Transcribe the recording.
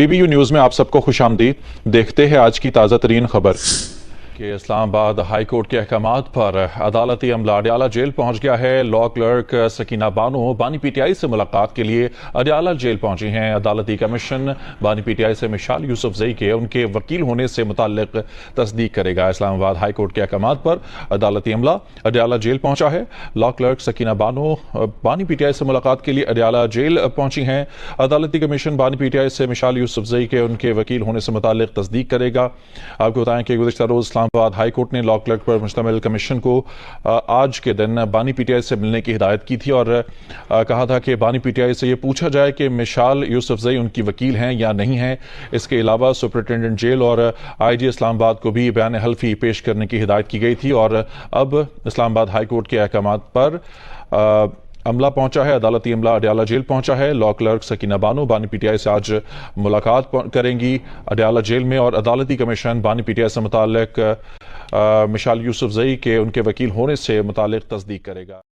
BBU news میں آپ سب کو خوش آمدید۔ دیکھتے ہیں آج کی تازہ ترین خبر کہ اسلام آباد ہائی کورٹ کے احکامات پر عدالتی عملہ اڈیالہ جیل پہنچ گیا ہے۔ لا کلرک سکینہ بانو بانی پی ٹی آئی سے ملاقات کے لیے اڈیالہ جیل پہنچی ہیں۔ عدالتی کمیشن بانی پی ٹی آئی سے مشال یوسفزئی کے ان کے وکیل ہونے سے متعلق تصدیق کرے گا۔ اسلام آباد ہائی کورٹ کے احکامات پر عدالتی عملہ اڈیالہ جیل پہنچا ہے۔ لا کلرک سکینہ بانو بانی پی ٹی آئی سے ملاقات کے لیے اڈیالہ جیل پہنچی ہیں۔ عدالتی کمیشن بانی پی ٹی آئی سے مشال یوسفزئی کے ان کے وکیل ہونے سے متعلق تصدیق کرے گا۔ آپ کو بتائیں کہ گزشتہ روز اسلام آباد ہائی کورٹ نے لا کلرک پر مشتمل کمیشن کو آج کے دن بانی پی ٹی آئی سے ملنے کی ہدایت کی تھی اور کہا تھا کہ بانی پی ٹی آئی سے یہ پوچھا جائے کہ مشال یوسفزئی ان کی وکیل ہیں یا نہیں ہیں۔ اس کے علاوہ سپرنٹینڈنٹ جیل اور آئی جی اسلام آباد کو بھی بیان حلفی پیش کرنے کی ہدایت کی گئی تھی اور اب اسلام آباد ہائی کورٹ کے احکامات پر عملہ پہنچا ہے۔ عدالتی عملہ اڈیالہ جیل پہنچا ہے۔ لا کلرک سکینہ بانو بانی پی ٹی آئی سے آج ملاقات کریں گی اڈیالہ جیل میں اور عدالتی کمیشن بانی پی ٹی آئی سے متعلق مشال یوسفزئی کے ان کے وکیل ہونے سے متعلق تصدیق کرے گا۔